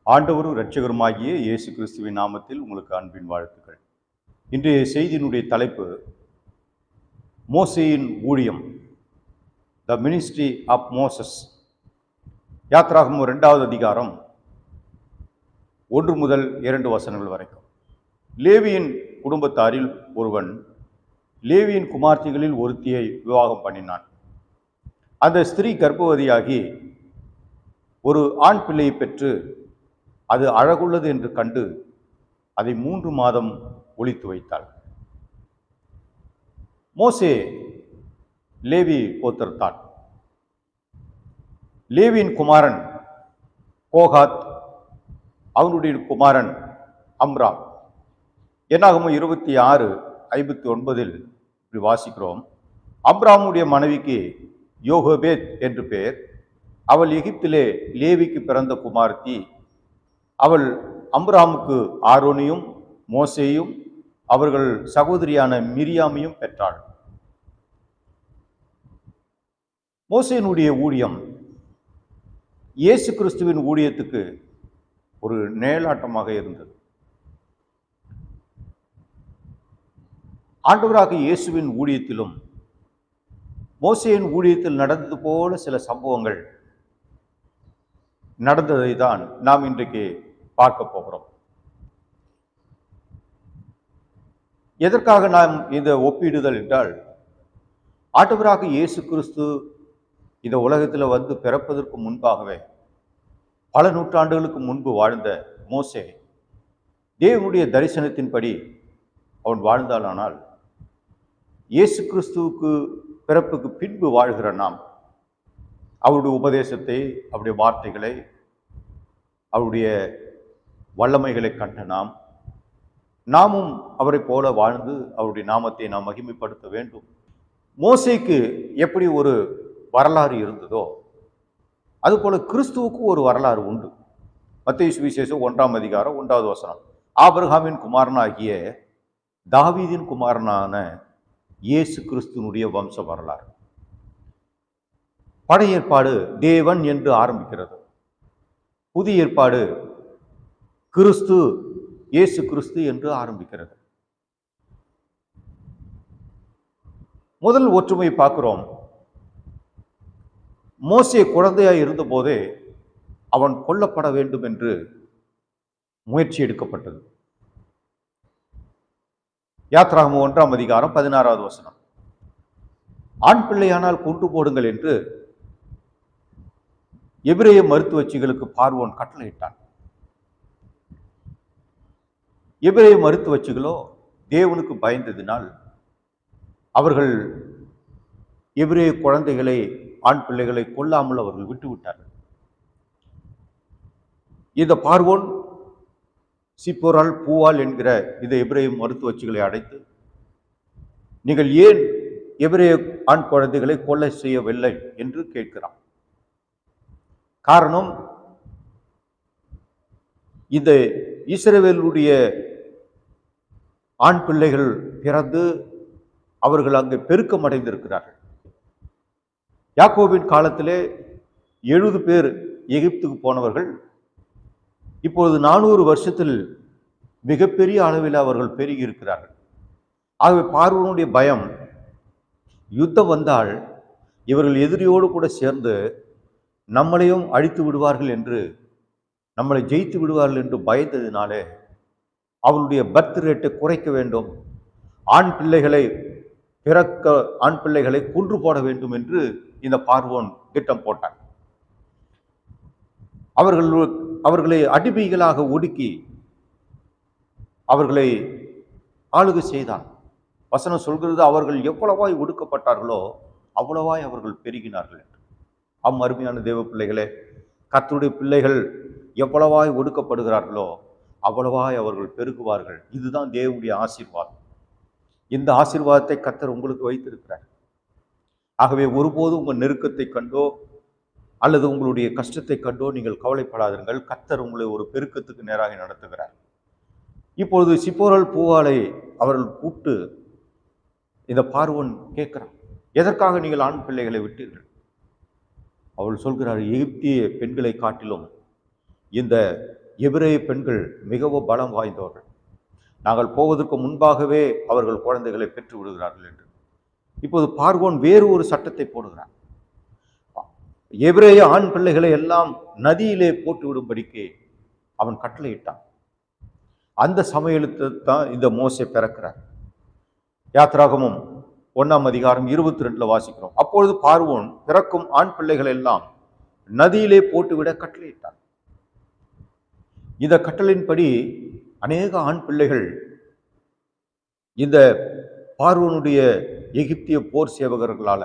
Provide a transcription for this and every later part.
ஆண்டவரும் இரட்சகருமாகிய இயேசு கிறிஸ்துவின் நாமத்தில் உங்களுக்கு அன்பின் வாழ்த்துக்கள். இன்றைய செய்தியினுடைய தலைப்பு மோசேயின் ஊழியம், த மினிஸ்ட்ரி ஆஃப் மோசஸ். யாத்ராகமம் 2வது அதிகாரம் 1 முதல் 2 வசனங்கள் வரைக்கும். லேவியின் குடும்பத்தாரில் ஒருவன் லேவியின் குமார்த்திகளில் ஒருத்தியை விவாகம் பண்ணினான். அந்த ஸ்திரீ கர்ப்பவதியாகி ஒரு ஆண் பிள்ளையை பெற்று அது அழகுள்ளது என்று கண்டு அதை 3 மாதம் ஒளித்து வைத்தாள். மோசே லேவி கோத்திரத்தான். லேவியின் குமாரன் கோகாத், அவனுடைய குமாரன் அம்ராம். என்னாகமம் 26:59 இப்படி வாசிக்கிறோம். அம்ராமுடைய மனைவிக்கு யோகபேத் என்று பெயர். அவள் எகிப்திலே லேவிக்கு பிறந்த குமாரத்தி. அவள் அம்ராமுக்கு ஆரோனையும் மோசேயும் அவர்கள் சகோதரியான மிரியாமையும் பெற்றாள். மோசேயினுடைய ஊழியம் இயேசு கிறிஸ்துவின் ஊழியத்துக்கு ஒரு நிழலாட்டமாக இருந்தது. ஆண்டவராக இயேசுவின் ஊழியத்திலும் மோசேயின் ஊழியத்தில் நடந்தது போல சில சம்பவங்கள் நடந்ததை தான் நாம் இன்றைக்கு பார்க்க போகிறோம். எதற்காக நாம் இந்த ஒப்பிடுதல் என்றால், ஆண்டவராக இயேசு கிறிஸ்து இந்த உலகத்தில் வந்து பிறப்பதற்கு முன்பாகவே பல நூற்றாண்டுகளுக்கு முன்பு வாழ்ந்த மோசே தேவனுடைய தரிசனத்தின்படி அவன் வாழ்ந்தாலானால், இயேசு கிறிஸ்துவுக்கு பிறப்புக்கு பின்பு வாழ்கிற நாம் அவருடைய உபதேசத்தை, அவருடைய வார்த்தைகளை, அவருடைய வல்லமைகளை கண்ட நாமும் அவரை போல வாழ்ந்து அவருடைய நாமத்தை நாம் மகிமைப்படுத்த வேண்டும். மோசேக்கு எப்படி ஒரு வரலாறு இருந்ததோ அதுபோல கிறிஸ்துவுக்கு ஒரு வரலாறு உண்டு. மத்தேயு சுவிசேஷம் 1ஆம் அதிகாரம் 1வது வசனம். ஆபிரகாமின் குமாரனாகிய தாவீதின் குமாரனான இயேசு கிறிஸ்துவனுடைய வம்ச வரலாறு. பழைய ஏற்பாடு தேவன் என்று ஆரம்பிக்கிறது. புதிய ஏற்பாடு கிறிஸ்து, இயேசு கிறிஸ்து என்று ஆரம்பிக்கிறது. முதல் ஒற்றுமை பார்க்கிறோம். மோசே குழந்தையாய் இருந்தபோதே அவன் கொல்லப்பட வேண்டும் என்று முயற்சி எடுக்கப்பட்டது. யாத்ராகமம் 1ஆம் அதிகாரம் 16வது வசனம். ஆண் பிள்ளையானால் கொன்று போடுங்கள் என்று எபிரேய மருத்துவச்சிகளுக்கு பார்வோன் கட்டளையிட்டான். எபிரேய மருத்துவச்சிகளோ தேவனுக்கு பயந்ததினால் அவர்கள் எபிரேய குழந்தைகளை, ஆண் பிள்ளைகளை கொல்லாமல் அவர்கள் விட்டுவிட்டார்கள். இந்த பார்வோன் சிப்போரால் பூவால் என்கிற இந்த எபிரேய மருத்துவச்சிகளை அடைத்து, நீங்கள் ஏன் எபிரேய ஆண் குழந்தைகளை கொலை செய்யவில்லை என்று கேட்கிறான். காரணம், இந்த இஸ்ரவேலுடைய ஆண் பிள்ளைகள் பிறந்து அவர்கள் அங்கு பெருக்கம் அடைந்திருக்கிறார்கள். யாக்கோபின் காலத்திலே 70 பேர் எகிப்துக்கு போனவர்கள் இப்பொழுது 400 வருஷத்தில் மிகப்பெரிய அளவில் அவர்கள் பெருகி இருக்கிறார்கள். ஆகவே பார்வோனுடைய பயம், யுத்தம் வந்தால் இவர்கள் எதிரியோடு கூட சேர்ந்து நம்மளையும் அழித்து விடுவார்கள் என்று, நம்மளை ஜெயித்து விடுவார்கள் என்று பயந்ததினாலே அவருடைய பர்த் ரேட்டை குறைக்க வேண்டும், ஆண் பிள்ளைகளை கொன்று போட வேண்டும் என்று இந்த பார்வோன் திட்டம் போட்டான். அவர்களை அடிமைகளாக ஒடுக்கி அவர்களை ஆளுகை செய்தான். வசனம் சொல்கிறது, அவர்கள் எவ்வளவாய் ஒடுக்கப்பட்டார்களோ அவ்வளவாய் அவர்கள் பெருகினார்கள் என்று. அருமையான தேவ பிள்ளைகளே, கர்த்தருடைய பிள்ளைகள் எவ்வளவாய் ஒடுக்கப்படுகிறார்களோ அவ்வளவாய் அவர்கள் பெருகுவார்கள். இதுதான் தேவனுடைய ஆசீர்வாதம். இந்த ஆசீர்வாதத்தை கர்த்தர் உங்களுக்கு வைத்திருக்கிறார். ஆகவே ஒருபோதும் உங்கள் நெருக்கத்தை கண்டோ அல்லது உங்களுடைய கஷ்டத்தை கண்டோ நீங்கள் கவலைப்படாதீர்கள். கர்த்தர் உங்களை ஒரு பெருக்கத்துக்கு நேராக நடத்துகிறார். இப்பொழுது சிப்போரால் பூவாலை அவர்கள் கூப்பிட்டு இந்த பார்வோன் கேட்கிறான், எதற்காக நீங்கள் ஆண் பிள்ளைகளை விட்டீர்கள்? அவள் சொல்கிறார், எகிப்திய பெண்களை காட்டிலும் இந்த எபிரேய பெண்கள் மிகவும் பலம் வாய்ந்தவர்கள். நாங்கள் போவதற்கு முன்பாகவே அவர்கள் குழந்தைகளை பெற்று விடுகிறார்கள் என்று. இப்போது பார்வோன் வேறு ஒரு சட்டத்தை போடுகிறான். எபிரேய ஆண் பிள்ளைகளை எல்லாம் நதியிலே போட்டு விடும்படிக்கு அவன் கட்டளையிட்டான். அந்த சமயத்து தான் இந்த மோசே பிறக்கிறார். யாத்ராகமம் 1 அதிகாரம் 22 வாசிக்கிறோம். அப்பொழுது பார்வோன் பிறக்கும் ஆண் பிள்ளைகள் எல்லாம் நதியிலே போட்டுவிட கட்டளையிட்டான். இந்த கட்டளையின்படி அநேக ஆண் பிள்ளைகள் இந்த பார்வோனுடைய எகிப்திய போர் சேவகர்களால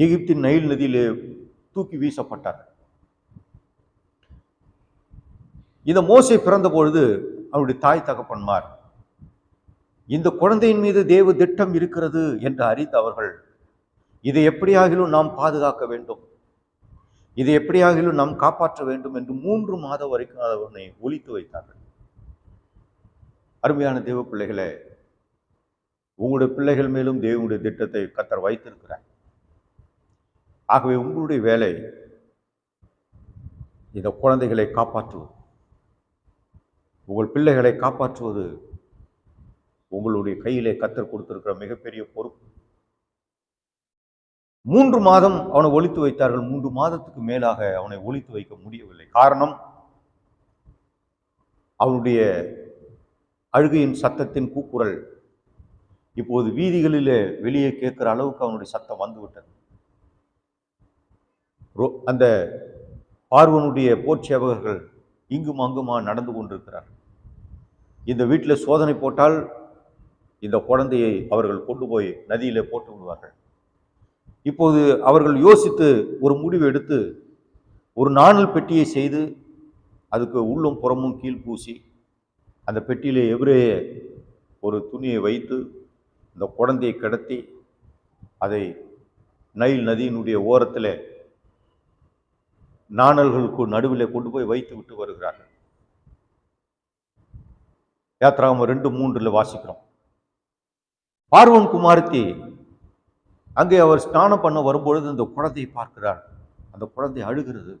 எகிப்தின் நைல் நதியிலே தூக்கி வீசப்பட்டார்கள். இந்த மோசே பிறந்த பொழுது அவருடைய தாய் தகப்பன்மார் இந்த குழந்தையின் மீது தேவ திட்டம் இருக்கிறது என்று அறிந்த அவர்கள் இதை எப்படியாகிலும் நாம் பாதுகாக்க வேண்டும், இதை எப்படியாகிலும் நாம் காப்பாற்ற வேண்டும் என்று 3 மாதம் வரைக்கும் அவனை ஒளித்து வைத்தார்கள். அருமையான தேவ பிள்ளைகளே, உங்களுடைய பிள்ளைகள் மேலும் தேவனுடைய திட்டத்தை கர்த்தர் வைத்திருக்கிறார். ஆகவே உங்களுடைய வேலை இந்த குழந்தைகளை காப்பாற்றுவது, உங்கள் பிள்ளைகளை காப்பாற்றுவது உங்களுடைய கையிலே கர்த்தர் கொடுத்திருக்கிற மிகப்பெரிய பொறுப்பு. 3 மாதம் அவனை ஒளித்து வைத்தார்கள். 3 மாதத்துக்கு மேலாக அவனை ஒளித்து வைக்க முடியவில்லை. காரணம், அவனுடைய அழுகையின் சத்தத்தின் கூக்குரல் இப்போது வீதிகளிலே வெளியே கேட்கிற அளவுக்கு அவனுடைய சத்தம் வந்துவிட்டது. அந்த பார்வோனுடைய போர்ச்சேவகர்கள் இங்கும் அங்குமா நடந்து கொண்டிருக்கிறார்கள். இந்த வீட்டில் சோதனை போட்டால் இந்த குழந்தையை அவர்கள் கொண்டு போய் நதியிலே போட்டு விடுவார்கள். இப்போது அவர்கள் யோசித்து ஒரு முடிவு எடுத்து ஒரு நாணல் பெட்டியை செய்து அதுக்கு உள்ளும் புறமும் கீழ் பூசி அந்த பெட்டியிலே எபிரேய ஒரு துணியை வைத்து இந்த குழந்தையை கடத்தி அதை நைல் நதியினுடைய ஓரத்தில் நாணல்களுக்கு நடுவில் கொண்டு போய் வைத்து விட்டு வருகிறார்கள். யாத்ராகமம் 2:3 வாசிக்கிறோம். பார்வோன் குமாரத்தி அங்கே அவர் ஸ்நானம் பண்ண வரும்பொழுது அந்த குழந்தையை பார்க்கிறார். அந்த குழந்தை அழுகிறது.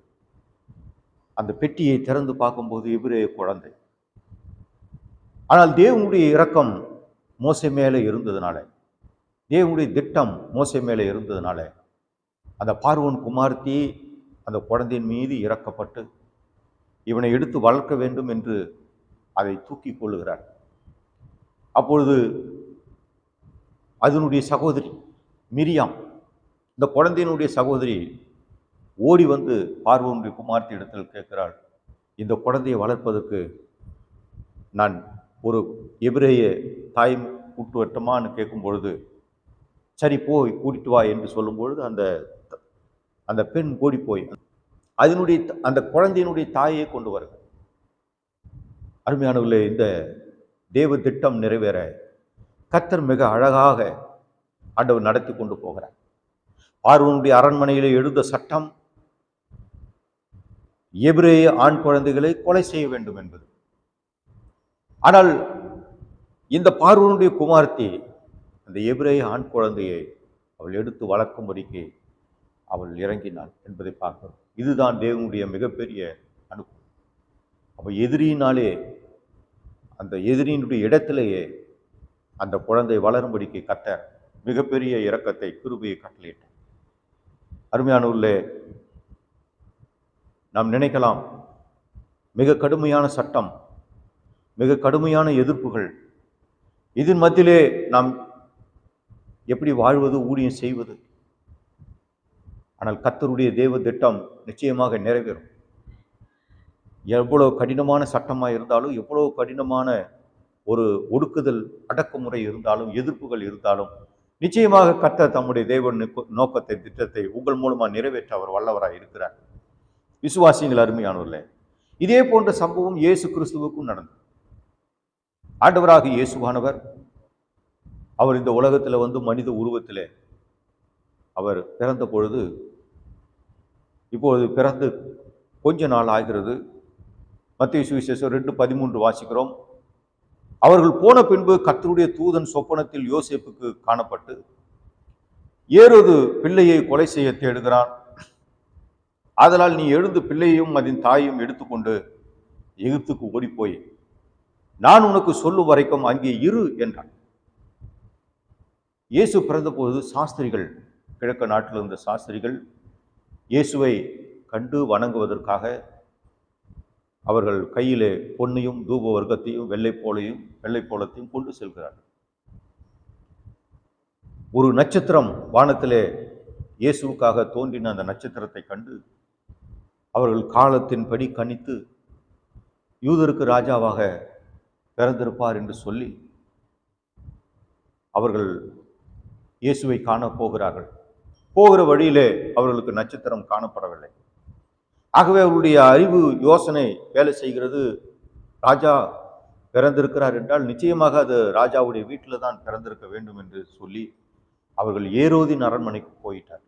அந்த பெட்டியை திறந்து பார்க்கும்போது எபிரேய குழந்தை. ஆனால் தேவனுடைய இரக்கம் மோசே மேலே இருந்ததுனால, தேவனுடைய திட்டம் மோசே மேலே இருந்ததுனால அந்த பார்வோன் குமாரத்தி அந்த குழந்தையின் மீது இறக்கப்பட்டு இவனை எடுத்து வளர்க்க வேண்டும் என்று அதை தூக்கி கொள்ளுகிறார். அப்பொழுது அதனுடைய சகோதரி மிரியாம், இந்த குழந்தையினுடைய சகோதரி, ஓடி வந்து பார்வோனுடைய குமார்த்தி இடத்தில் கேட்கிறாள், இந்த குழந்தையை வளர்ப்பதற்கு நான் ஒரு எபிரேய தாய் கூட்டு வரட்டுமான்னு கேட்கும் பொழுது, சரி போய் கூட்டிட்டு வா என்று சொல்லும் பொழுது அந்த பெண் ஓடி போய் அதனுடைய அந்த குழந்தையினுடைய தாயை கொண்டு வருகிறார். அருமையானவர்களே, இந்த தேவ திட்டம் நிறைவேற கர்த்தர் மிக அழகாக ஆண்டவர் நடத்தி கொண்டு போகிறார். பார்வோனுடைய அரண்மனையிலே எழுந்த சட்டம் எபிரேய ஆண் குழந்தைகளை கொலை செய்ய வேண்டும் என்பது. ஆனால் இந்த பார்வோனுடைய குமார்த்தி அந்த எபிரேய ஆண் குழந்தையை அவள் எடுத்து வளர்க்கும்படிக்கு அவள் இறங்கினாள் என்பதை பார்க்கிறோம். இதுதான் தேவனுடைய மிகப்பெரிய அனுபவம். அப்போ எதிரியினாலே, அந்த எதிரியினுடைய இடத்திலேயே அந்த குழந்தை வளரும்படிக்கு கர்த்தர் மிகப்பெரிய இரக்கத்தை, கிருபையை கட்டளையிட்டார். அருமையானவர்களே, நாம் நினைக்கலாம் மிக கடுமையான சட்டம், மிக கடுமையான எதிர்ப்புகள், இதன் மத்தியிலே நாம் எப்படி வாழ்வது, ஊழியம் செய்வது? ஆனால் கர்த்தருடைய தேவ திட்டம் நிச்சயமாக நிறைவேறும். எவ்வளவு கடினமான சட்டமாக இருந்தாலும், எவ்வளவு கடினமான ஒரு ஒடுக்குதல் அடக்குமுறை இருந்தாலும், எதிர்ப்புகள் இருந்தாலும், நிச்சயமாக கர்த்தர் தம்முடைய தேவ நோக்கத்தை, திட்டத்தை உங்கள் மூலமா நிறைவேற்ற அவர் வல்லவராக இருக்கிறார். விசுவாசிகள் அருமையானவர்களே, இதே போன்ற சம்பவம் இயேசு கிறிஸ்துவுக்கும் நடந்தது. ஆண்டவராக இயேசுவானவர் அவர் இந்த உலகத்தில் வந்து மனித உருவத்திலே அவர் பிறந்த பொழுது, இப்பொழுது பிறந்து கொஞ்ச நாள் ஆகிறது. மத்தேயு சுவிசேஷம் 2:13 வாசிக்கிறோம். அவர்கள் போன பின்பு கர்த்தருடைய தூதன் சொப்பனத்தில் யோசேப்புக்கு காணப்பட்டு, ஏரோது பிள்ளையை கொலை செய்ய தேடுகிறான், ஆதலால் நீ எழுந்து பிள்ளையும் அதன் தாயும் எடுத்துக்கொண்டு எகிப்துக்கு ஓடிப்போய் நான் உனக்கு சொல்லும் வரைக்கும் அங்கே இரு என்றான். இயேசு பிறந்தபோது சாஸ்திரிகள், கிழக்கு நாட்டில் இருந்த சாஸ்திரிகள் இயேசுவை கண்டு வணங்குவதற்காக அவர்கள் கையிலே பொன்னையும் தூப வர்க்கத்தையும் வெள்ளைப்போளத்தையும் கொண்டு செல்கிறார்கள். ஒரு நட்சத்திரம் வானத்திலே இயேசுவுக்காக தோன்றின அந்த நட்சத்திரத்தை கண்டு அவர்கள் காலத்தின்படி கணித்து யூதருக்கு ராஜாவாக பிறந்திருப்பார் என்று சொல்லி அவர்கள் இயேசுவை காண போகிறார்கள். போகிற வழியிலே அவர்களுக்கு நட்சத்திரம் காணப்படவில்லை. ஆகவே அவருடைய அறிவு யோசனை வேலை செய்கிறது. ராஜா பிறந்திருக்கிறார் என்றால் நிச்சயமாக அது ராஜாவுடைய வீட்டில் தான் பிறந்திருக்க வேண்டும் என்று சொல்லி அவர்கள் ஏரோதின் அரண்மனைக்கு போயிட்டார்.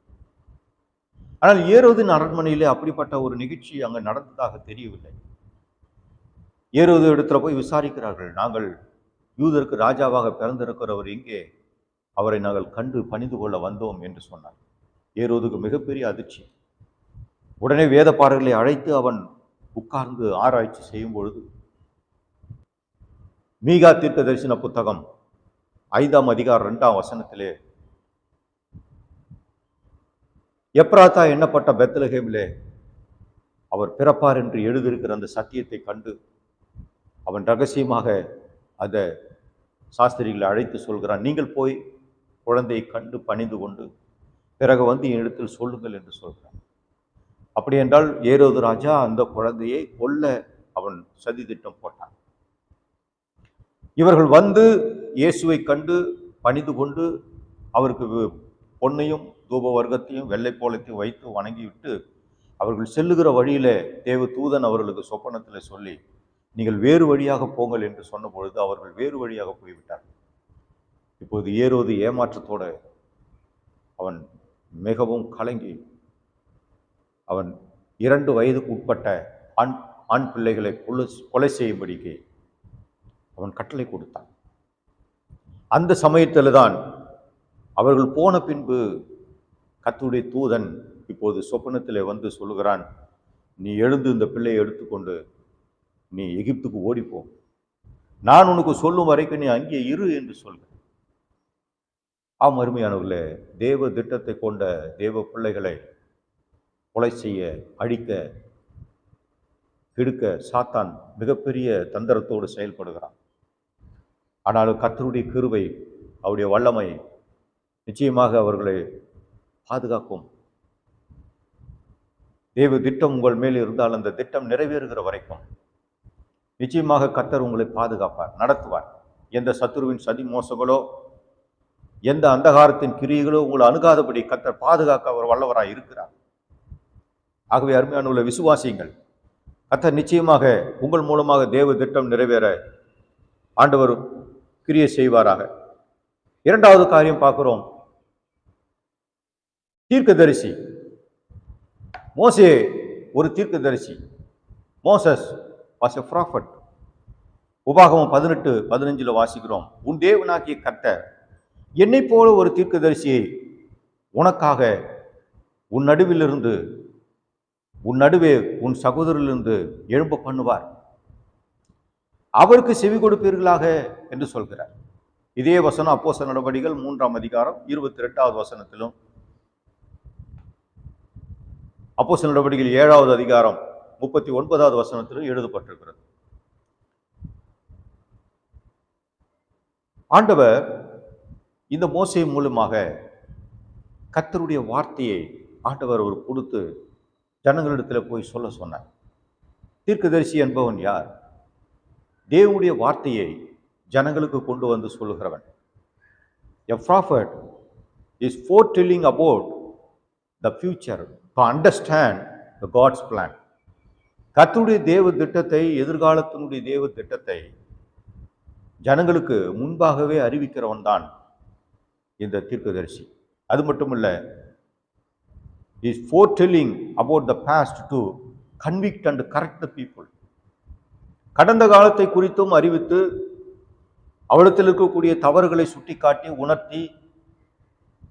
ஆனால் ஏரோதின் அரண்மனையிலே அப்படிப்பட்ட ஒரு நிகழ்ச்சி அங்கே நடந்ததாக தெரியவில்லை. ஏரோது இடத்துல போய் விசாரிக்கிறார்கள். நாங்கள் யூதருக்கு ராஜாவாக பிறந்திருக்கிறவர் எங்கே? அவரை நாங்கள் கண்டு பணிந்து கொள்ள வந்தோம் என்று சொன்னார். ஏரோதுக்கு மிகப்பெரிய அதிர்ச்சி. உடனே வேதபாரர்களை அழைத்து அவன் உட்கார்ந்து ஆராய்ச்சி செய்யும் பொழுது மீகா தீர்க்க தரிசன புத்தகம் 5ஆம் அதிகாரம் 2ஆம் வசனத்திலே எப்ராத்தா எண்ணப்பட்ட பெத்லகேமிலே அவர் பிறப்பார் என்று எழுதியிருக்கிற அந்த சத்தியத்தை கண்டு அவன் ரகசியமாக அந்த சாஸ்திரிகளை அழைத்து சொல்கிறான். நீங்கள் போய் குழந்தையை கண்டு பணிந்து கொண்டு பிறகு வந்து என் இடத்தில் சொல்லுங்கள் என்று சொல்கிறான். அப்படி என்றால் ஏரோது ராஜா அந்த குழந்தையை கொல்ல அவன் சதி திட்டம் போட்டான். இவர்கள் வந்து இயேசுவை கண்டு பணிந்து கொண்டு அவருக்கு பொன்னையும் தூப வர்க்கத்தையும் வெள்ளைப்போளத்தையும் வைத்து வணங்கிவிட்டு அவர்கள் செல்லுகிற வழியிலே தேவ தூதன் அவர்களுக்கு சொப்பனத்தில் சொல்லி நீங்கள் வேறு வழியாக போங்கள் என்று சொன்ன பொழுது அவர்கள் வேறு வழியாக போய்விட்டார்கள். இப்போது ஏரோது ஏமாற்றத்தோடு அவன் மிகவும் கலங்கி அவன் 2 வயதுக்கு உட்பட்ட ஆண் பிள்ளைகளை கொலை செய்யும்படிக்கு அவன் கட்டளை கொடுத்தான். அந்த சமயத்தில் தான் அவர்கள் போன பின்பு கர்த்தருடைய தூதன் இப்போது சொப்பனத்திலே வந்து சொல்லுகிறான், நீ எழுந்து இந்த பிள்ளையை எடுத்துக்கொண்டு நீ எகிப்துக்கு ஓடிப்போ, நான் உனக்கு சொல்லும் வரைக்கும் நீ அங்கே இரு என்று சொல்கிறேன். அருமையானவர்களே, தேவ திட்டத்தை கொண்ட தேவ பிள்ளைகளை கொலை செய்ய, அழிக்க, கெடுக்க சாத்தான் மிகப்பெரிய தந்திரத்தோடு செயல்படுகிறான். ஆனாலும் கர்த்தருடைய கிருபை, அவருடைய வல்லமை நிச்சயமாக அவர்களை பாதுகாக்கும். தேவ திட்டம் உங்கள் மேல் இருந்தால் அந்த திட்டம் நிறைவேறுகிற வரைக்கும் நிச்சயமாக கர்த்தர் உங்களை பாதுகாப்பார், நடத்துவார். எந்த சத்துருவின் சதி மோசங்களோ எந்த அந்தகாரத்தின் கிரியைகளோ உங்களை அணுகாதபடி கர்த்தர் பாதுகாக்க அவர் வல்லவராய் இருக்கிறார். ஆகவே அருமையான விசுவாசியுங்கள், கர்த்தர் நிச்சயமாக உங்கள் மூலமாக தேவ திட்டம் நிறைவேற ஆண்டவர் கிரியை செய்வாராக. 2வது காரியம் பார்க்கிறோம், தீர்க்கதரிசி. மோசே ஒரு தீர்க்கதரிசி. Moses was a prophet. உபாகமம் 18:15 வாசிக்கிறோம், உன் தேவனாகிய கர்த்தர் என்னை போல ஒரு தீர்க்கதரிசியை உனக்காக உன் நடுவே உன் சகோதரிலிருந்து எழும்ப பண்ணுவார், அவருக்கு செவி கொடுப்பீர்களாக என்று சொல்கிறார். இதே வசனம் அப்போஸ்தலர் நடபடிகள் 3ஆம் அதிகாரம் 22வது வசனத்திலும், அப்போஸ்தலர் நடபடிகள் 7வது அதிகாரம் 39வது வசனத்திலும் எழுதப்பட்டிருக்கிறது. ஆண்டவர் இந்த மோசே மூலமாக கர்த்தருடைய வார்த்தையை ஆண்டவர் ஒரு கொடுத்து ஜனங்களிடத்தில் போய் சொல்ல சொன்னார். தீர்க்கதரிசி என்பவன் யார்? தேவனுடைய வார்த்தையை ஜனங்களுக்கு கொண்டு வந்து சொல்லுகிறவன். A prophet is foretelling about the future to understand the God's plan. கர்த்தருடைய தேவ திட்டத்தை, எதிர்காலத்தினுடைய தேவ திட்டத்தை ஜனங்களுக்கு முன்பாகவே அறிவிக்கிறவன் தான் இந்த தீர்க்கதரிசி. அது மட்டுமல்ல, is foretelling about the past to convict and correct the people. கடந்த காலத்தை குறித்தும் அறிவித்து அவரிடத்தில் இருக்கக்கூடிய தவறுகளை சுட்டிக்காட்டி உணர்த்தி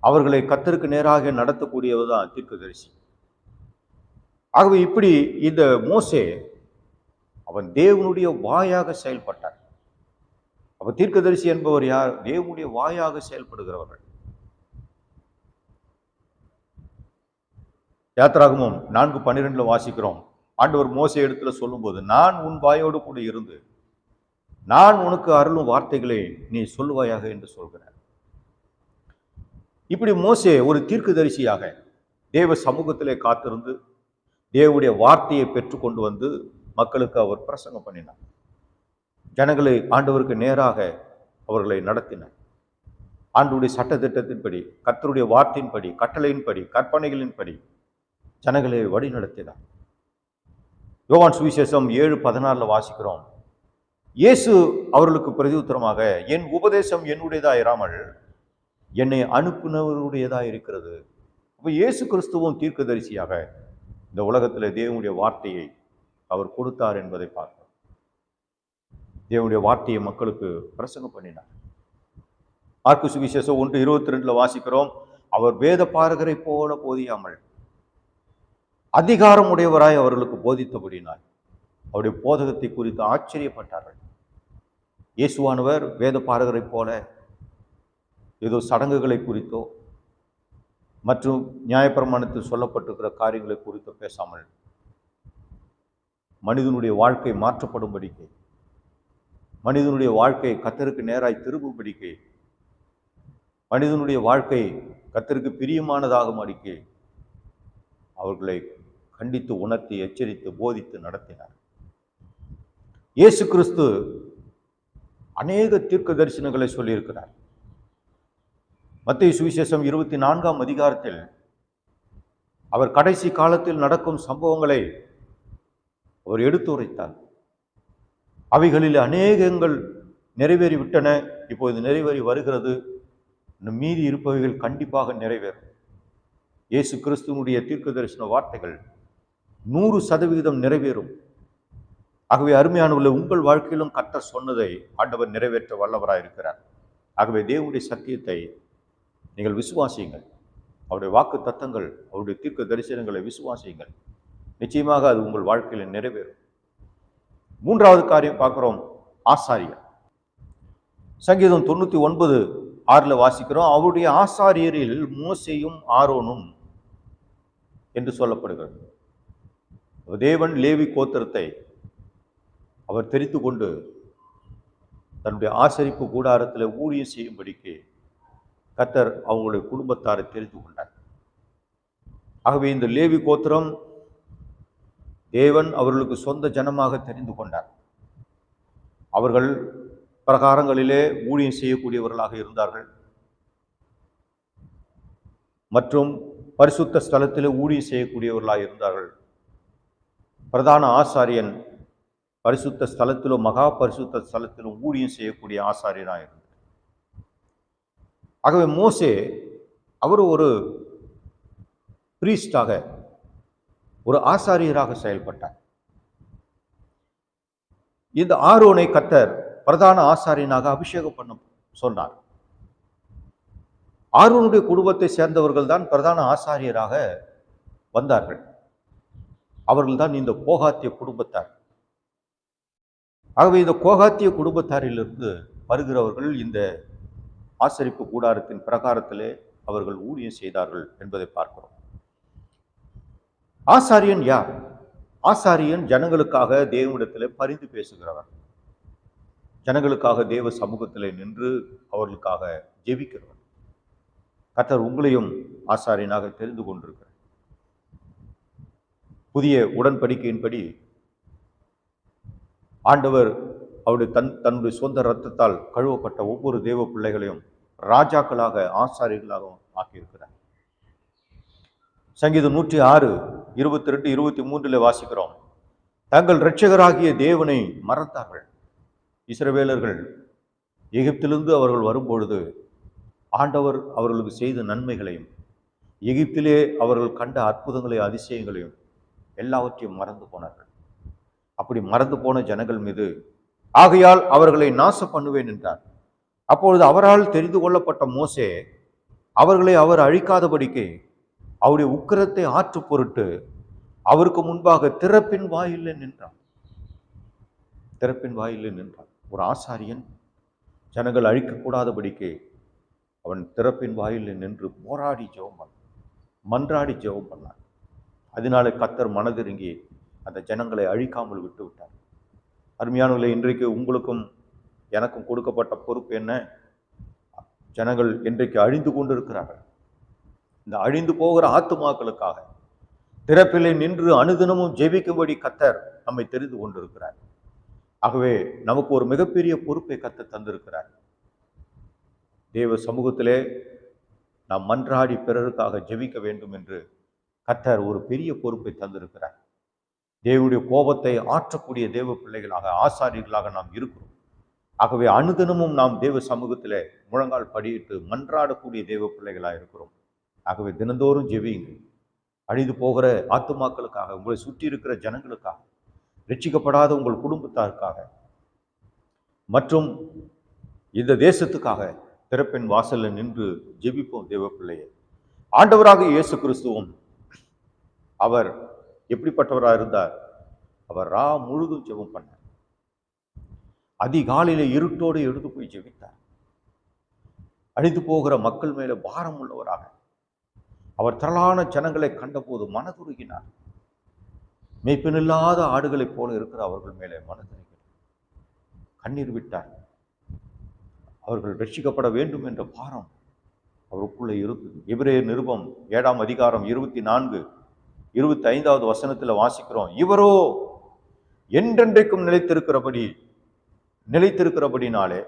அவர்களை கர்த்தருக்கு நேராக நடத்தக்கூடியவர்தான் தீர்க்கதரிசி. ஆகவே இப்படி இந்த மோசே அவன் தேவனுடைய வாயாக செயல்பட்டார். அப்ப தீர்க்கதரிசி என்பவர் யார்? தேவனுடைய வாயாக செயல்படுகிறவர்கள். யாத்திராகமம் 4:12 வாசிக்கிறோம். ஆண்டவர் மோசே இடத்துல சொல்லும்போது, நான் உன் வாயோடு கூட இருந்து நான் உனக்கு அருளும் வார்த்தைகளை நீ சொல்லுவாயாக என்று சொல்கிறார். இப்படி மோசே ஒரு தீர்க்கதரிசியாக தேவ சமூகத்திலே காத்திருந்து தேவனுடைய வார்த்தையை பெற்றுக்கொண்டு வந்து மக்களுக்கு அவர் பிரசங்கம் பண்ணினார். ஜனங்களை ஆண்டவருக்கு நேராக அவர்களை நடத்தினார். ஆண்டவருடைய சட்ட திட்டத்தின்படி, கர்த்தருடைய வார்த்தையின்படி, கட்டளையின்படி, கற்பனைகளின்படி ஜனங்களை வழி நடத்தினார். யோவான் சுவிசேஷம் 7:14 வாசிக்கிறோம். இயேசு அவர்களுக்கு பிரதியுத்தரமாக, என் உபதேசம் என்னுடையதா இராமல் என்னை அனுப்பினவருடையதா இருக்கிறது. அப்ப இயேசு கிறிஸ்துவும் தீர்க்கதரிசியாக இந்த உலகத்தில் தேவனுடைய வார்த்தையை அவர் கொடுத்தார் என்பதை பார்க்கிறோம். தேவனுடைய வார்த்தையை மக்களுக்கு பிரசங்கம் பண்ணினார். மார்க்கு சுவிசேஷம் 1:22 வாசிக்கிறோம். அவர் வேத பாரகரை போல போதியாமல் அதிகாரம் உடையவராய் அவர்களுக்கு போதித்தபடினார். அவருடைய போதகத்தை குறித்து ஆச்சரியப்பட்டார்கள். இயேசுவானவர் வேத பாரகரை போல ஏதோ சடங்குகளை குறித்தோ மற்றும் நியாயப்பிரமாணத்தில் சொல்லப்பட்டிருக்கிற காரியங்களை குறித்தோ பேசாமல் மனிதனுடைய வாழ்க்கை மாற்றப்படும்படிக்கு, மனிதனுடைய வாழ்க்கை கர்த்தருக்கு நேராய் திரும்பும்படிக்கு, மனிதனுடைய வாழ்க்கை கர்த்தருக்கு பிரியமானதாகும்படிக்கு அவர்களை கண்டித்து, உணர்த்தி, எச்சரித்து, போதித்து நடத்தினார். இயேசு கிறிஸ்து அநேக தீர்க்க தரிசனங்களை சொல்லியிருக்கிறார். மத்தேயு சுவிசேஷம் 24ஆம் அதிகாரத்தில் அவர் கடைசி காலத்தில் நடக்கும் சம்பவங்களை அவர் எடுத்துரைத்தார். அவைகளில் அநேகங்கள் நிறைவேறிவிட்டன, இப்போது நிறைவேறி வருகிறது, இன்னும் மீதி இருப்பவைகள் கண்டிப்பாக நிறைவேறும். இயேசு கிறிஸ்துவனுடைய தீர்க்க தரிசன வார்த்தைகள் 100% நிறைவேறும். ஆகவே அருமையானவர்களே, உங்கள் வாழ்க்கையிலும் கர்த்தர் சொன்னதை ஆண்டவர் நிறைவேற்ற வல்லவராய் இருக்கிறார். ஆகவே தேவனுடைய சத்தியத்தை நீங்கள் விசுவாசியுங்கள். அவருடைய வாக்கு தத்தங்கள், அவருடைய தீர்க்க தரிசனங்களை விசுவாசியுங்கள். நிச்சயமாக அது உங்கள் வாழ்க்கையில் நிறைவேறும். மூன்றாவது காரியம் பார்க்கிறோம், ஆசாரியர். சங்கீதம் 99:6 வாசிக்கிறோம். அவருடைய ஆசாரியரில் மோசேயும் ஆரோனும் என்று சொல்லப்படுகிறது. தேவன் லேவி கோத்திரத்தை அவர் தெரிந்து கொண்டு தன்னுடைய ஆசரிப்பு கூடாரத்தில் ஊழியம் செய்யும்படிக்கு கர்த்தர் அவங்களுடைய குடும்பத்தாரை தெரிந்து கொண்டார். ஆகவே இந்த லேவி கோத்திரம் தேவன் அவர்களுக்கு சொந்த ஜனமாக தெரிந்து கொண்டார். அவர்கள் பிரகாரங்களிலே ஊழியம் செய்யக்கூடியவர்களாக இருந்தார்கள் மற்றும் பரிசுத்த ஸ்தலத்திலே ஊழியம் செய்யக்கூடியவர்களாக இருந்தார்கள். பிரதான ஆசாரியன் பரிசுத்த ஸ்தலத்திலும் மகா பரிசுத்த ஸ்தலத்திலும் ஊழியம் செய்யக்கூடிய ஆசாரியனாக இருந்தார். ஆகவே மோசே அவர் ஒரு பிரீஸ்டாக, ஒரு ஆசாரியராக செயல்பட்டார். இந்த ஆரோனை கர்த்தர் பிரதான ஆசாரியனாக அபிஷேகம் பண்ண சொன்னார். ஆரோனுடைய குடும்பத்தை சேர்ந்தவர்கள் தான் பிரதான ஆசாரியராக வந்தார்கள். அவர்கள் தான் இந்த கோகாத்திய குடும்பத்தார். ஆகவே இந்த கோகாத்திய குடும்பத்தாரிலிருந்து வருகிறவர்கள் இந்த ஆசரிப்பு கூடாரத்தின் பிரகாரத்திலே அவர்கள் ஊழியம் செய்தார்கள் என்பதை பார்க்கிறோம். ஆசாரியன் யார்? ஆசாரியன் ஜனங்களுக்காக தேவனிடத்திலே பரிந்து பேசுகிறவர், ஜனங்களுக்காக தேவ சமூகத்திலே நின்று அவர்களுக்காக ஜெபிக்கிறவர். கர்த்தர் உங்களையும் ஆசாரியனாக தெரிந்து கொண்டிருக்கிறார். புதிய உடன்படிக்கையின்படி ஆண்டவர் அவருடைய தன்னுடைய சொந்த இரத்தத்தால் கழுவப்பட்ட ஒவ்வொரு தேவ பிள்ளைகளையும் ராஜாக்களாக, ஆசாரியர்களாகவும் ஆக்கியிருக்கிறார். சங்கீதம் 106:22-23 வாசிக்கிறோம். தங்கள் இரட்சகராகிய தேவனை மறந்தார்கள். இஸ்ரவேலர்கள் எகிப்திலிருந்து அவர்கள் வரும்பொழுது ஆண்டவர் அவர்களுக்கு செய்த நன்மைகளையும், எகிப்திலே அவர்கள் கண்ட அற்புதங்களையும் அதிசயங்களையும் எல்லாவற்றையும் மறந்து போனார்கள். அப்படி மறந்து போன ஜனங்கள் மீது ஆகையால் அவர்களை நாச பண்ணுவேன் என்றார். அப்பொழுது அவரால் தெரிந்து கொள்ளப்பட்ட மோசே அவர்களை அவர் அழிக்காதபடிக்கு அவருடைய உக்கிரத்தை ஆற்று பொருட்டு அவருக்கு முன்பாக திறப்பின் வாயிலே நின்றான். திறப்பின் வாயிலே நின்றான். ஒரு ஆசாரியன் ஜனங்கள் அழிக்கக்கூடாதபடிக்கு அவன் திறப்பின் வாயிலே நின்று போராடி ஜெபம் பண்ணான், மன்றாடி ஜெபம் பண்ணான். அதனால கர்த்தர் மனதிறங்கி அந்த ஜனங்களை அழிக்காமல் விட்டு விட்டார். அருமையானவர்களே, இன்றைக்கு உங்களுக்கும் எனக்கும் கொடுக்கப்பட்ட பொறுப்பு என்ன? ஜனங்கள் இன்றைக்கு அழிந்து கொண்டிருக்கிறார்கள். இந்த அழிந்து போகிற ஆத்துமாக்களுக்காக திறப்பிலே நின்று அனுதினமும் ஜெபிக்கும்படி கர்த்தர் நம்மை தெரிந்து கொண்டிருக்கிறார். ஆகவே நமக்கு ஒரு மிகப்பெரிய பொறுப்பை கர்த்தர் தந்திருக்கிறார். தேவ சமூகத்திலே நாம் மன்றாடி பிறருக்காக ஜெபிக்க வேண்டும் என்று கர்த்தர் ஒரு பெரிய பொறுப்பை தந்திருக்கிறார். தேவனுடைய கோபத்தை ஆற்றக்கூடிய தேவ பிள்ளைகளாக, ஆசாரியர்களாக நாம் இருக்கிறோம். ஆகவே அனுதினமும் நாம் தேவ சமூகத்திலே முழங்கால் படியிட்டு மன்றாடக்கூடிய தேவ பிள்ளைகளாக இருக்கிறோம். ஆகவே தினந்தோறும் ஜெபியுங்க. அழிந்து போகிற ஆத்துமாக்களுக்காக, உங்களை சுற்றி இருக்கிற ஜனங்களுக்காக, ரட்சிக்கப்படாத உங்கள் குடும்பத்தாருக்காக மற்றும் இந்த தேசத்துக்காக திறப்பின் வாசலில் நின்று ஜெபிப்போம் தேவ பிள்ளையை. ஆண்டவராக இயேசு கிறிஸ்துவும் அவர் எப்படிப்பட்டவராக இருந்தார்? அவர் முழுதும் ஜெபம் பண்ணார். அதிகாலையில இருட்டோடு எடுத்து போய் ஜெபித்தார். அழிந்து போகிற மக்கள் மேல பாரம் உள்ளவராக அவர் திரளான ஜனங்களை கண்டபோது மனதுருகினார். மேய்ப்பனில்லாத ஆடுகளைப் போல இருக்கிற அவர்கள் மேலே மனதுருகினார், கண்ணீர் விட்டார். அவர்கள் ரட்சிக்கப்பட வேண்டும் என்ற பாரம் அவருக்குள்ளே இருந்தது. எபிரேயர் நிருபம் 7ஆம் அதிகாரம் 24, 25வது வசனத்தில் வாசிக்கிறோம். இவரோ என்றென்றைக்கும் நிலைத்திருக்கிறபடினாலே,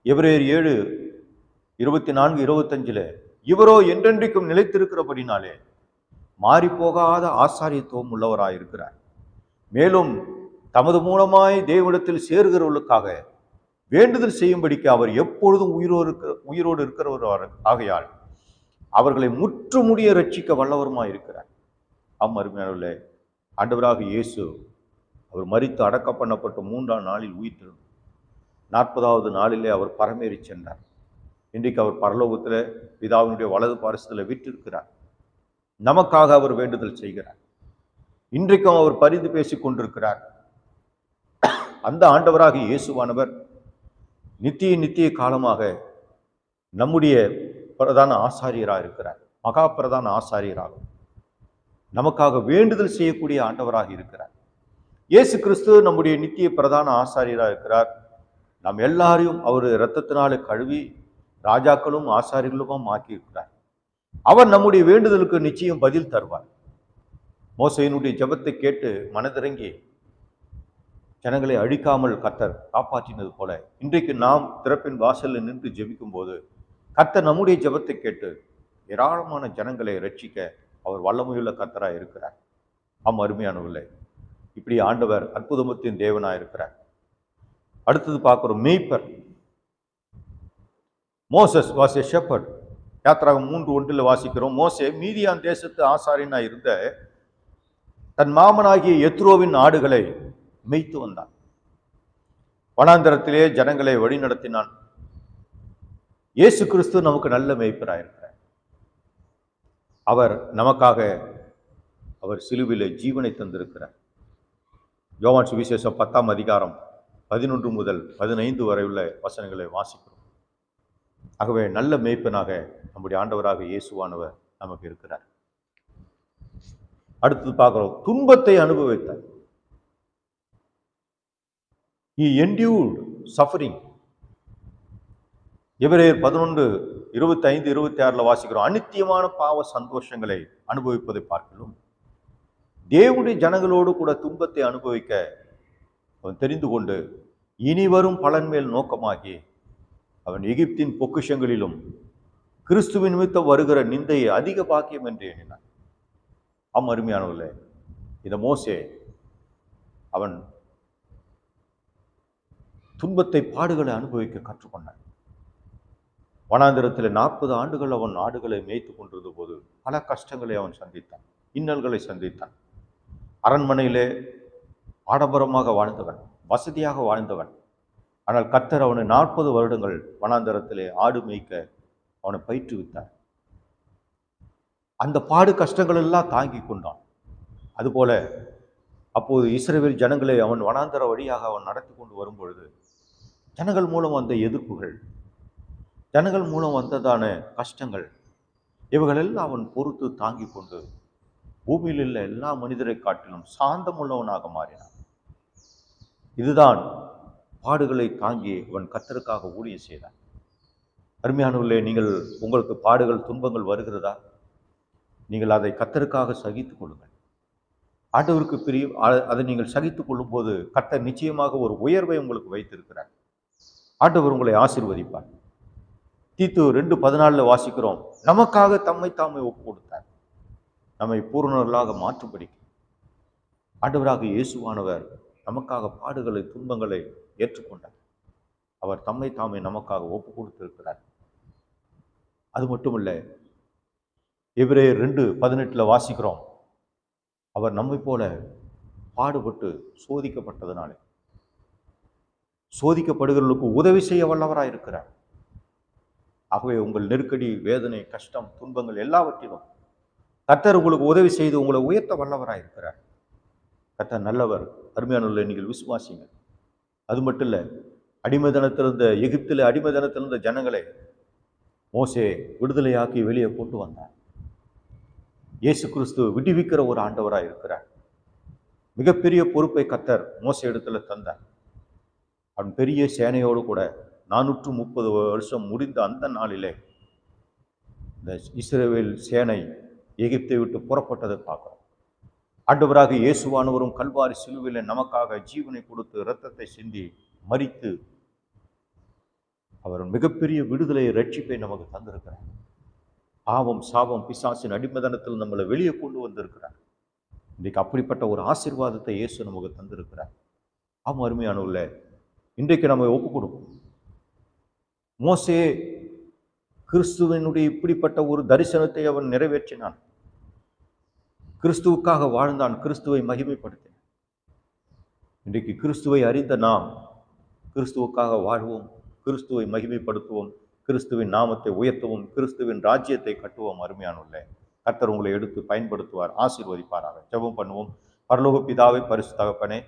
எபிரேயர் 7, 24, 25 இவரோ என்றென்றைக்கும் நிலைத்திருக்கிறபடினாலே மாறிப்போகாத ஆசாரியத்துவம் உள்ளவராயிருக்கிறார். மேலும் தமது மூலமாய் தேவனிடத்தில் சேருகிறவர்களுக்காக வேண்டுதல் செய்யும்படிக்கு அவர் எப்பொழுதும் உயிரோடு இருக்கிறவர் ஆகையால் அவர்களை முற்றுமுடிய ரட்சிக்க வல்லவருமாய் இருக்கிறார். அருமையானவர்களே, ஆண்டவராக இயேசு அவர் மரித்து அடக்கம் பண்ணப்பட்ட 3ஆம் நாளில் உயிர்த்தெழுந்தார். 40வது நாளிலே அவர் பரமேறி சென்றார். இன்றைக்கு அவர் பரலோகத்தில் பிதாவினுடைய வலது பாரிசத்தில் விட்டிருக்கிறார். நமக்காக அவர் வேண்டுதல் செய்கிறார். இன்றைக்கும் அவர் பரிந்து பேசிக் கொண்டிருக்கிறார். அந்த ஆண்டவராக இயேசுவானவர் நித்திய காலமாக நம்முடைய பிரதான ஆசாரியராக இருக்கிறார். மகா பிரதான ஆசாரியராக நமக்காக வேண்டுதல் செய்யக்கூடிய ஆண்டவராக இருக்கிறார். இயேசு கிறிஸ்து நம்முடைய நித்திய பிரதான ஆசாரியராக இருக்கிறார். நாம் எல்லாரையும் அவர் இரத்தத்தினாலே கழுவி ராஜாக்களும் ஆசாரியர்களும் ஆக்கி இருக்கிறார். அவர் நம்முடைய வேண்டுதலுக்கு நிச்சயம் பதில் தருவார். மோசேயினுடைய ஜெபத்தை கேட்டு மனதிறங்கி ஜனங்களை அழிக்காமல் கர்த்தர் காப்பாற்றினது போல இன்றைக்கு நாம் திறப்பின் வாசலில் நின்று ஜெபிக்கும் போது கர்த்தர் நம்முடைய ஜெபத்தை கேட்டு ஏராளமான ஜனங்களை ரட்சிக்க அவர் வல்லமையுள்ள கர்த்தராக இருக்கிறார். அருமையானவர்களே, இப்படி ஆண்டவர் அற்புதத்தின் தேவனாக இருக்கிறார். அடுத்தது பார்க்கிறோம், மேய்ப்பர். Moses was a shepherd. யாத்திராகம் 3:1 வாசிக்கிறோம். மோசே மீதியான் தேசத்து ஆசாரியனா இருந்த தன் மாமனாகிய எத்ரோவின் ஆடுகளை மேய்த்து வந்தான். வனாந்தரத்திலே ஜனங்களை வழி நடத்தினான். இயேசு கிறிஸ்து நமக்கு நல்ல மேய்ப்பராயிருக்கிறார். அவர் நமக்காக அவர் சிலுவிலே ஜீவனை தந்திருக்கிறார். யோவான் சுவிசேஷம் 10ஆம் அதிகாரம் 11 முதல் 15 வரை உள்ள வசனங்களை வாசிக்கிறோம். ஆகவே நல்ல மேய்ப்பனாக நம்முடைய ஆண்டவராக இயேசுவானவர் நமக்கு இருக்கிறார். அடுத்தது பார்க்கிறோம், துன்பத்தை அனுபவித்தார். He endured suffering. எபிரேயர் 11, 25, 26 வாசிக்கிறோம். அநித்தியமான பாவ சந்தோஷங்களை அனுபவிப்பதை பார்க்கலாம். தேவனுடைய ஜனங்களோடு கூட துன்பத்தை அனுபவிக்க அவன் தெரிந்து கொண்டு இனி வரும் பலன் மேல் நோக்கமாகி அவன் எகிப்தின் பொக்கிஷங்களிலும் கிறிஸ்துவின் நிமித்தம் வருகிற நிந்தையை அதிக பாக்கியம் என்று எண்ணினான். அருமையானவர்களே, இந்த மோசே அவன் துன்பத்தை பாடுகளை அனுபவிக்க கற்றுக்கொண்டான். வனாந்திரத்தில் 40 ஆண்டுகள் அவன் ஆடுகளை மேய்த்து கொண்டிருந்த போது பல கஷ்டங்களை அவன் சந்தித்தான், இன்னல்களை சந்தித்தான். அரண்மனையிலே ஆடம்பரமாக வாழ்ந்தவன், வசதியாக வாழ்ந்தவன். ஆனால் கர்த்தர் அவனை 40 வருடங்கள் வனாந்தரத்திலே ஆடு மேய்க்க அவனை பயிற்றுவித்தார். அந்த பாடு கஷ்டங்கள் எல்லாம் தாங்கி கொண்டான். அதுபோல அப்போது இஸ்ரவேல் ஜனங்களை அவன் வனாந்தர வழியாக அவன் நடத்தி கொண்டு வரும்பொழுது ஜனங்கள் மூலம் வந்த எதிர்ப்புகள், ஜனங்கள் மூலம் வந்ததான கஷ்டங்கள், இவைகளெல்லாம் அவன் பொறுத்து தாங்கி கொண்டு பூமியில் உள்ள எல்லா மனிதரை காட்டிலும் சாந்தம் உள்ளவனாக மாறினான். இதுதான் பாடுகளை தாங்கி அவன் கர்த்தருக்காக ஊழியம் செய்தான். அருமையானவர்களே, நீங்கள் உங்களுக்கு பாடுகள் துன்பங்கள் வருகிறதா? நீங்கள் அதை கர்த்தருக்காக சகித்துக் கொள்ளுங்கள். ஆண்டவருக்கு பிரியம். அதை நீங்கள் சகித்துக் கொள்ளும் போது கர்த்தர் நிச்சயமாக ஒரு உயர்வை உங்களுக்கு வைத்திருக்கிறார். ஆண்டவர் உங்களை ஆசீர்வதிப்பார். தீத்து 2:14 வாசிக்கிறோம், நமக்காக தம்மை தாமே ஒப்பு கொடுத்தார், நம்மை பூரணர்களாக மாற்றும்படி. ஆண்டவராக இயேசுவானவர் நமக்காக பாடுகளை துன்பங்களை ஏற்றுக்கொண்டார். அவர் தம்மை தாமே நமக்காக ஒப்பு கொடுத்திருக்கிறார். அது மட்டுமல்ல, எபிரேயர் 2:18 வாசிக்கிறோம், அவர் நம்மை போல பாடுபட்டு சோதிக்கப்பட்டதனாலே சோதிக்கப்படுகிறவர்களுக்கு உதவி செய்ய வல்லவராய் இருக்கிறார். ஆகவே உங்கள் நெருக்கடி, வேதனை, கஷ்டம், துன்பங்கள் எல்லாவற்றிலும் கர்த்தர் உங்களுக்கு உதவி செய்து உங்களை உயர்த்த வல்லவராய் இருக்கிறார். கர்த்தர் நல்லவர். அருமையானவர்களே, நீங்கள் விசுவாசிங்க. அது மட்டும் இல்லை, அடிமைதனத்திலிருந்த எகிப்தில் அடிமைதனத்திலிருந்த ஜனங்களை மோசே விடுதலையாக்கி வெளியே கொண்டு வந்தார். இயேசு கிறிஸ்து விடுவிக்கிற ஒரு ஆண்டவராய் இருக்கிறார். மிகப்பெரிய பொறுப்பை கர்த்தர் மோசே இடத்துல தந்தார். அவன் பெரிய சேனையோடு கூட 430 வருஷம் முடிந்த அந்த நாளிலே இந்த இஸ்ரவேல் சேனை எகிப்தை விட்டு புறப்பட்டதை பார்க்கிறோம். ஆண்டவராக இயேசுவானவரும் கல்வாரி சிலுவையிலே நமக்காக ஜீவனை கொடுத்து இரத்தத்தை சிந்தி மரித்து அவர் மிகப்பெரிய விடுதலை, ரட்சிப்பை நமக்கு தந்திருக்கிறார். பாவம், சாபம், பிசாசின் அடிமதனத்தில் நம்மளை வெளியே கொண்டு வந்திருக்கிறார். இன்றைக்கு அப்படிப்பட்ட ஒரு ஆசீர்வாதத்தை இயேசு நமக்கு தந்திருக்கிறார். ஆம் அருமையானவர்களே, இன்றைக்கு நம்ம ஒப்பு கொடுப்போம். மோசே கிறிஸ்துவனுடைய இப்படிப்பட்ட ஒரு தரிசனத்தை அவன் நிறைவேற்றினான். கிறிஸ்துவுக்காக வாழ்ந்தான், கிறிஸ்துவை மகிமைப்படுத்தினான். இன்றைக்கு கிறிஸ்துவை அறிந்த நாம் கிறிஸ்துவுக்காக வாழ்வோம், கிறிஸ்துவை மகிமைப்படுத்துவோம், கிறிஸ்துவின் நாமத்தை உயர்த்தவும், கிறிஸ்துவின் ராஜ்யத்தை கட்டுவோம். அருமையானவர்களே, கர்த்தர் உங்களை எடுத்து பயன்படுத்துவார், ஆசீர்வதிப்பாராக. ஜெபம் பண்ணுவோம். பரலோக பிதாவே, பரிசுத்த தகப்பனே,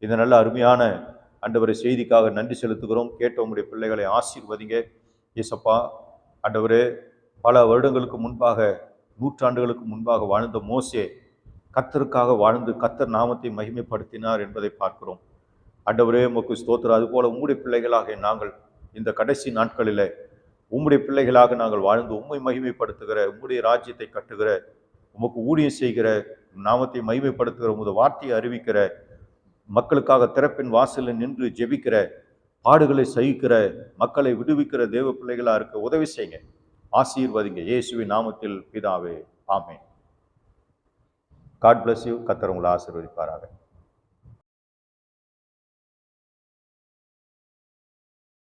இந்த நல்ல அருமையான ஆண்டவரை செய்திக்காக நன்றி செலுத்துகிறோம். கேட்ட உங்களுடைய பிள்ளைகளை ஆசீர்வதிங்க இயேசப்பா. ஆண்டவரே, பல வருடங்களுக்கு முன்பாக, நூற்றாண்டுகளுக்கு முன்பாக வாழ்ந்த மோசே கர்த்தருக்காக வாழ்ந்து கர்த்தர் நாமத்தை மகிமைப்படுத்தினார் என்பதை பார்க்கிறோம். ஆண்டவரே, உமக்கு ஸ்தோத்திரம். அதுபோல உம்முடைய பிள்ளைகளாக நாங்கள் இந்த கடைசி நாட்களில் உம்முடைய பிள்ளைகளாக நாங்கள் வாழ்ந்து உம்மை மகிமைப்படுத்துகிற, உம்முடைய ராஜ்யத்தை கட்டுகிற, உமக்கு ஊழியம் செய்கிற, நாமத்தை மகிமைப்படுத்துகிற, உமது வார்த்தையை அறிவிக்கிற, மக்களுக்காக திறப்பின் வாசலில் நின்று ஜெபிக்கிற, பாடுகளை சகிக்கிற, மக்களை விடுவிக்கிற தேவ பிள்ளைகளாக இருக்க உதவி செய்யுங்க. ஆசீர்வதிங்க இயேசுவின் நாமத்தில் பிதாவே, ஆமென். God bless you. கர்த்தர் உங்களை ஆசீர்வதிப்பாராக.